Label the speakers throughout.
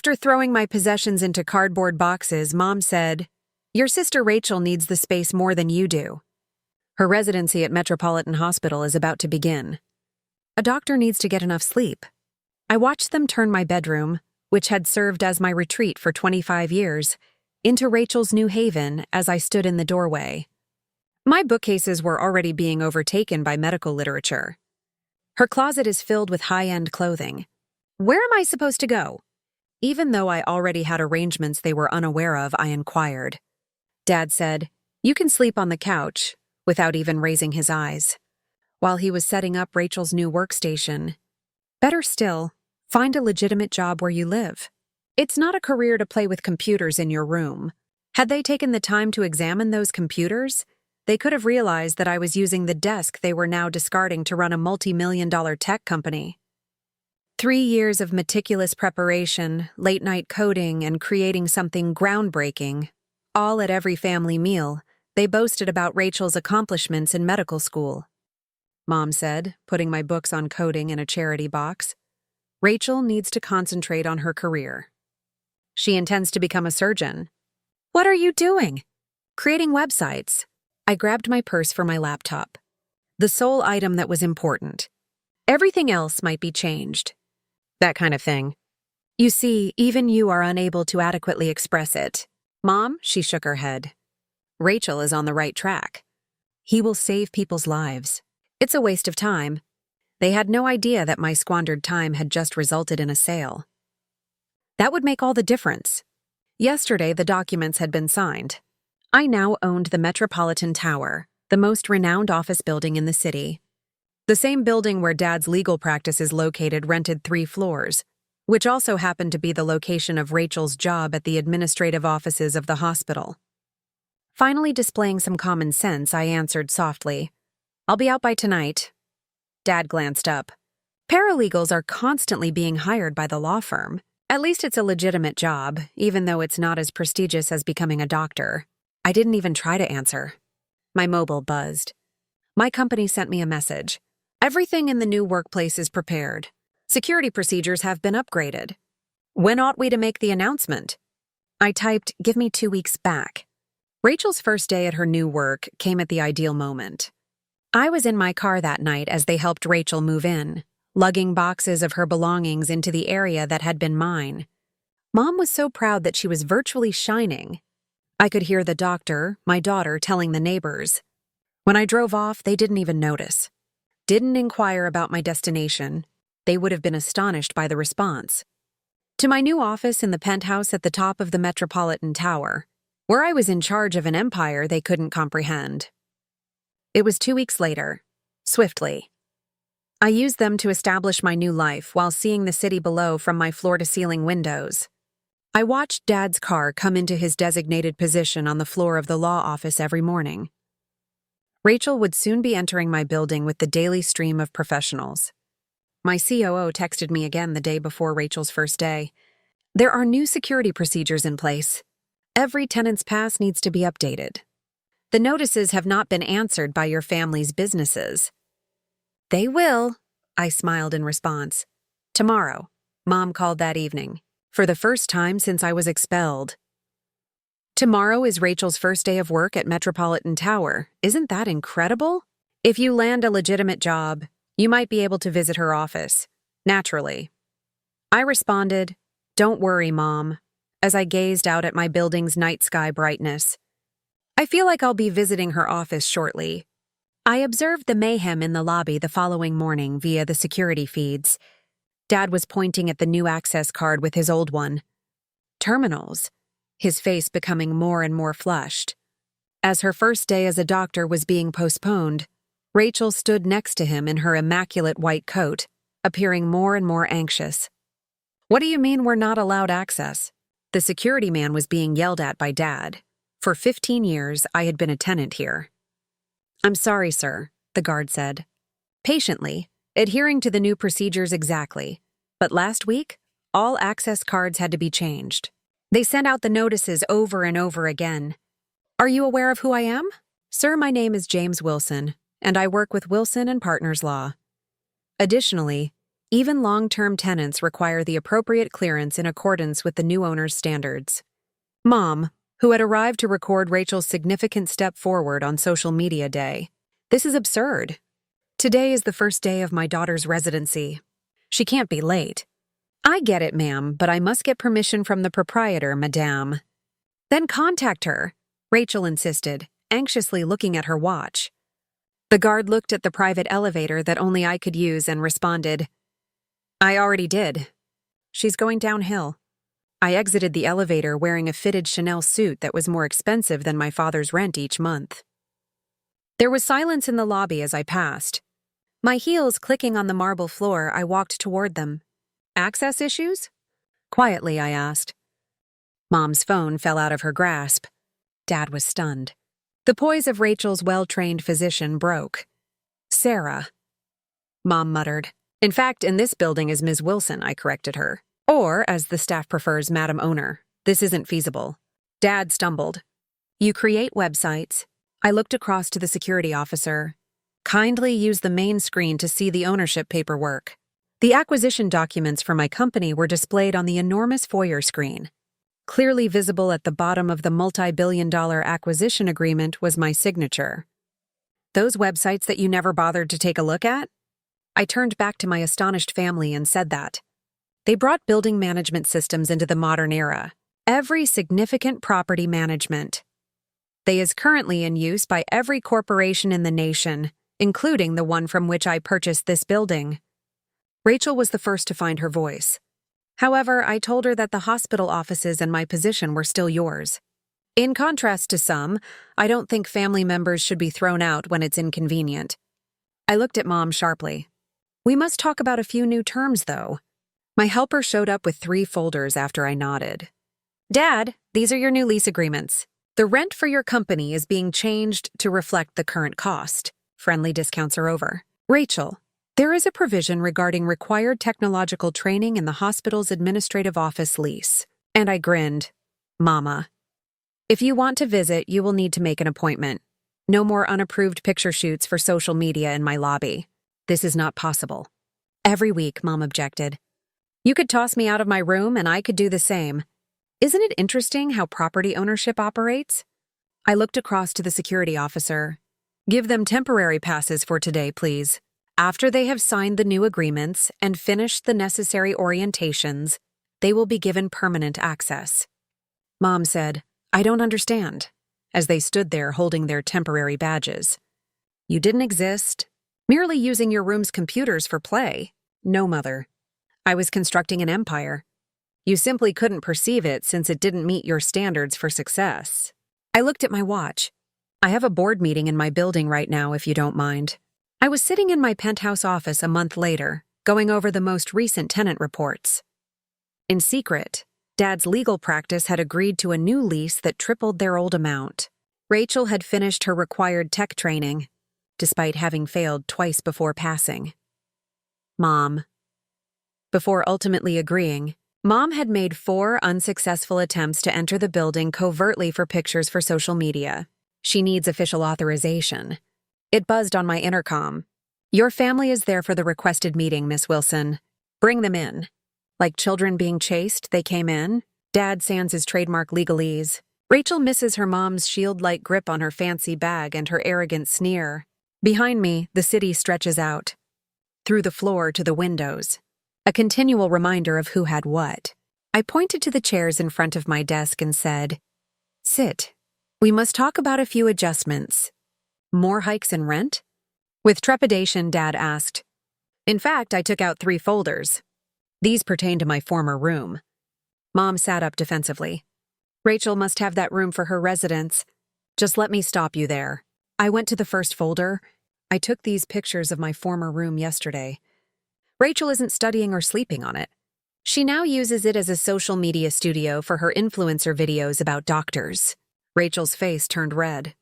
Speaker 1: After throwing my possessions into cardboard boxes, Mom said, "Your sister Rachel needs the space more than you do. Her residency at Metropolitan Hospital is about to begin. A doctor needs to get enough sleep." I watched them turn my bedroom, which had served as my retreat for 25 years, into Rachel's new haven as I stood in the doorway. My bookcases were already being overtaken by medical literature. Her closet is filled with high-end clothing. Where am I supposed to go? Even though I already had arrangements they were unaware of, I inquired. Dad said, "You can sleep on the couch," without even raising his eyes, while he was setting up Rachel's new workstation. Better still, find a legitimate job where you live. It's not a career to play with computers in your room. Had they taken the time to examine those computers, they could have realized that I was using the desk they were now discarding to run a multi-million-dollar tech company. 3 years of meticulous preparation, late-night coding, and creating something groundbreaking, all at every family meal, they boasted about Rachel's accomplishments in medical school. Mom said, putting my books on coding in a charity box, "Rachel needs to concentrate on her career. She intends to become a surgeon." "What are you doing?" "Creating websites." I grabbed my purse for my laptop. The sole item that was important. Everything else might be changed. That kind of thing. You see, even you are unable to adequately express it. Mom, she shook her head. Rachel is on the right track. He will save people's lives. It's a waste of time. They had no idea that my squandered time had just resulted in a sale. That would make all the difference. Yesterday, the documents had been signed. I now owned the Metropolitan Tower, the most renowned office building in the city. The same building where Dad's legal practice is located rented 3 floors, which also happened to be the location of Rachel's job at the administrative offices of the hospital. Finally displaying some common sense, I answered softly, "I'll be out by tonight." Dad glanced up. Paralegals are constantly being hired by the law firm. At least it's a legitimate job, even though it's not as prestigious as becoming a doctor. I didn't even try to answer. My mobile buzzed. My company sent me a message. "Everything in the new workplace is prepared. Security procedures have been upgraded. When ought we to make the announcement?" I typed, "Give me 2 weeks back." Rachel's first day at her new work came at the ideal moment. I was in my car that night as they helped Rachel move in, lugging boxes of her belongings into the area that had been mine. Mom was so proud that she was virtually shining. I could hear the doctor, my daughter, telling the neighbors. When I drove off, they didn't even notice. Didn't inquire about my destination. They would have been astonished by the response. To my new office in the penthouse at the top of the Metropolitan Tower, where I was in charge of an empire they couldn't comprehend. It was 2 weeks later, swiftly. I used them to establish my new life while seeing the city below from my floor-to-ceiling windows. I watched Dad's car come into his designated position on the floor of the law office every morning. Rachel would soon be entering my building with the daily stream of professionals. My COO texted me again the day before Rachel's first day. "There are new security procedures in place. Every tenant's pass needs to be updated. The notices have not been answered by your family's businesses." "They will," I smiled in response. "Tomorrow," Mom called that evening, for the first time since I was expelled. Tomorrow is Rachel's first day of work at Metropolitan Tower. Isn't that incredible? If you land a legitimate job, you might be able to visit her office. Naturally. I responded, "Don't worry, Mom," as I gazed out at my building's night sky brightness. I feel like I'll be visiting her office shortly. I observed the mayhem in the lobby the following morning via the security feeds. Dad was pointing at the new access card with his old one. Terminals. His face becoming more and more flushed. As her first day as a doctor was being postponed, Rachel stood next to him in her immaculate white coat, appearing more and more anxious. "What do you mean we're not allowed access?" The security man was being yelled at by Dad. For 15 years, I had been a tenant here. "I'm sorry, sir," the guard said. Patiently, adhering to the new procedures exactly. But last week, all access cards had to be changed. They sent out the notices over and over again. "Are you aware of who I am?" "Sir, my name is James Wilson, and I work with Wilson and Partners Law. Additionally, Even long-term tenants require the appropriate clearance in accordance with the new owner's standards. Mom, who had arrived to record Rachel's significant step forward on social media day. This is absurd. Today is the first day of my daughter's residency. She can't be late. I get it, ma'am, but I must get permission from the proprietor, madame. Then contact her, Rachel insisted, anxiously looking at her watch. The guard looked at the private elevator that only I could use and responded, I already did. She's going downhill. I exited the elevator wearing a fitted Chanel suit that was more expensive than my father's rent each month. There was silence in the lobby as I passed. My heels clicking on the marble floor, I walked toward them. Access issues? Quietly, I asked. Mom's phone fell out of her grasp. Dad was stunned. The poise of Rachel's well-trained physician broke. Sarah. Mom muttered. In fact, in this building is Ms. Wilson, I corrected her. Or, as the staff prefers, Madam Owner. This isn't feasible. Dad stumbled. You create websites. I looked across to the security officer. Kindly use the main screen to see the ownership paperwork. The acquisition documents for my company were displayed on the enormous foyer screen. Clearly visible at the bottom of the multi-billion-dollar acquisition agreement was my signature. Those websites that you never bothered to take a look at? I turned back to my astonished family and said that. They brought building management systems into the modern era. Every significant property management. They is currently in use by every corporation in the nation, including the one from which I purchased this building. Rachel was the first to find her voice. However, I told her that the hospital offices and my position were still yours. In contrast to some, I don't think family members should be thrown out when it's inconvenient. I looked at Mom sharply. We must talk about a few new terms, though. My helper showed up with 3 folders after I nodded. Dad, these are your new lease agreements. The rent for your company is being changed to reflect the current cost. Friendly discounts are over. Rachel, there is a provision regarding required technological training in the hospital's administrative office lease. And I grinned. Mama. If you want to visit, you will need to make an appointment. No more unapproved picture shoots for social media in my lobby. This is not possible. Every week, Mom objected. You could toss me out of my room and I could do the same. Isn't it interesting how property ownership operates? I looked across to the security officer. Give them temporary passes for today, please. After they have signed the new agreements and finished the necessary orientations, they will be given permanent access. Mom said, I don't understand, as they stood there holding their temporary badges. You didn't exist. Merely using your room's computers for play. No, Mother. I was constructing an empire. You simply couldn't perceive it since it didn't meet your standards for success. I looked at my watch. I have a board meeting in my building right now, if you don't mind. I was sitting in my penthouse office a month later, going over the most recent tenant reports. In secret, Dad's legal practice had agreed to a new lease that tripled their old amount. Rachel had finished her required tech training, despite having failed twice before passing. Mom. Before ultimately agreeing, Mom had made 4 unsuccessful attempts to enter the building covertly for pictures for social media. She needs official authorization. It buzzed on my intercom. Your family is there for the requested meeting, Miss Wilson. Bring them in. Like children being chased, they came in. Dad sans his trademark legalese. Rachel misses her mom's shield-like grip on her fancy bag and her arrogant sneer. Behind me, the city stretches out. Through the floor to the windows. A continual reminder of who had what. I pointed to the chairs in front of my desk and said, Sit. We must talk about a few adjustments. More hikes in rent? With trepidation, Dad asked. In fact, I took out 3 folders. These pertain to my former room. Mom sat up defensively. Rachel must have that room for her residence. Just let me stop you there. I went to the first folder. I took these pictures of my former room yesterday. Rachel isn't studying or sleeping on it. She now uses it as a social media studio for her influencer videos about doctors. Rachel's face turned red.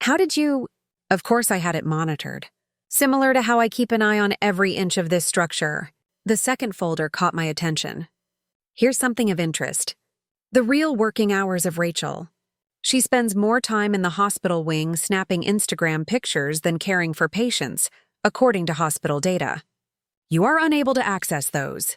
Speaker 1: How did you... Of course I had it monitored. Similar to how I keep an eye on every inch of this structure. The second folder caught my attention. Here's something of interest. The real working hours of Rachel. She spends more time in the hospital wing snapping Instagram pictures than caring for patients, according to hospital data. You are unable to access those.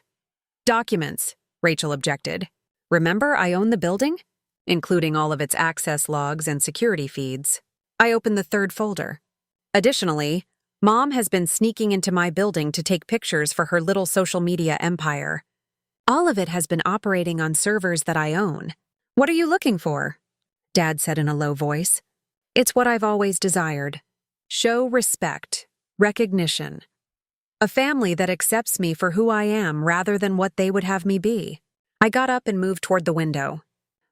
Speaker 1: Documents, Rachel objected. Remember, I own the building? Including all of its access logs and security feeds. I opened the third folder. Additionally, Mom has been sneaking into my building to take pictures for her little social media empire. All of it has been operating on servers that I own. What are you looking for? Dad said in a low voice. It's what I've always desired. Show respect, recognition. A family that accepts me for who I am rather than what they would have me be. I got up and moved toward the window.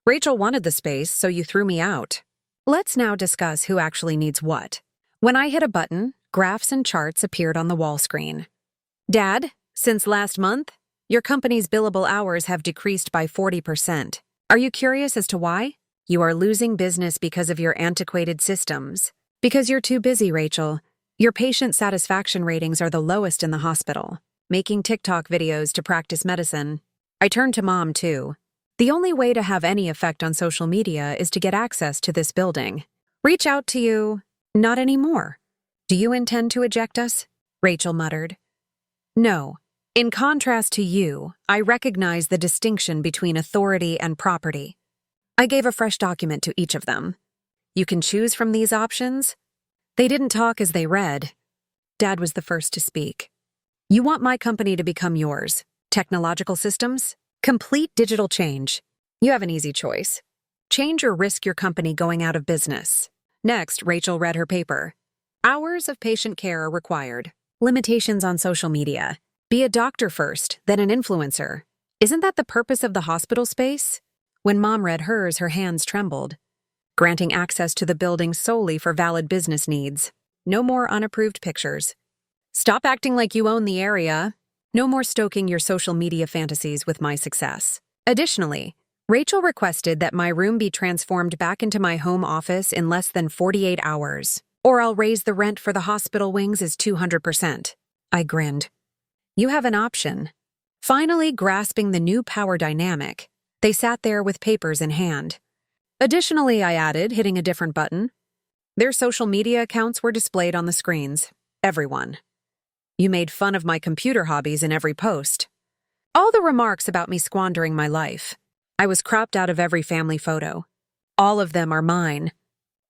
Speaker 1: Rachel wanted the space, so you threw me out. Let's now discuss who actually needs what. When I hit a button, graphs and charts appeared on the wall screen. Dad, since last month, your company's billable hours have decreased by 40%. Are you curious as to why? You are losing business because of your antiquated systems. Because you're too busy, Rachel. Your patient satisfaction ratings are the lowest in the hospital. Making TikTok videos to practice medicine. I turned to Mom, too. The only way to have any effect on social media is to get access to this building. Reach out to you. Not anymore. Do you intend to eject us? Rachel muttered. No. In contrast to you, I recognize the distinction between authority and property. I gave a fresh document to each of them. You can choose from these options. They didn't talk as they read. Dad was the first to speak. You want my company to become yours. Technological systems? Complete digital change. You have an easy choice. Change or risk your company going out of business. Next, Rachel read her paper. Hours of patient care are required. Limitations on social media. Be a doctor first, then an influencer. Isn't that the purpose of the hospital space? When Mom read hers, her hands trembled. Granting access to the building solely for valid business needs. No more unapproved pictures. Stop acting like you own the area. No more stoking your social media fantasies with my success. Additionally, Rachel requested that my room be transformed back into my home office in less than 48 hours, or I'll raise the rent for the hospital wings as 200%. I grinned. You have an option. Finally grasping the new power dynamic, they sat there with papers in hand. Additionally, I added, hitting a different button. Their social media accounts were displayed on the screens. Everyone. You made fun of my computer hobbies in every post. All the remarks about me squandering my life. I was cropped out of every family photo. All of them are mine.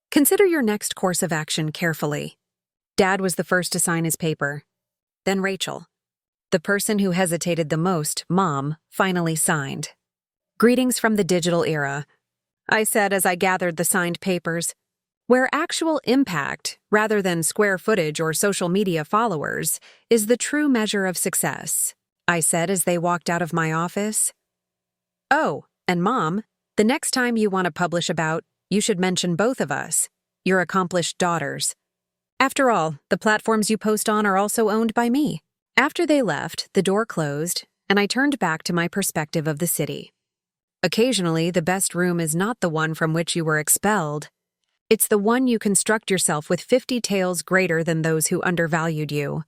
Speaker 1: Consider your next course of action carefully. Dad was the first to sign his paper. Then Rachel. The person who hesitated the most, Mom, finally signed. Greetings from the digital era, I said as I gathered the signed papers. Where actual impact, rather than square footage or social media followers, is the true measure of success, I said as they walked out of my office. Oh, and Mom, the next time you want to publish about, you should mention both of us, your accomplished daughters. After all, the platforms you post on are also owned by me. After they left, the door closed, and I turned back to my perspective of the city. Occasionally, the best room is not the one from which you were expelled. It's the one you construct yourself with 50 tails greater than those who undervalued you.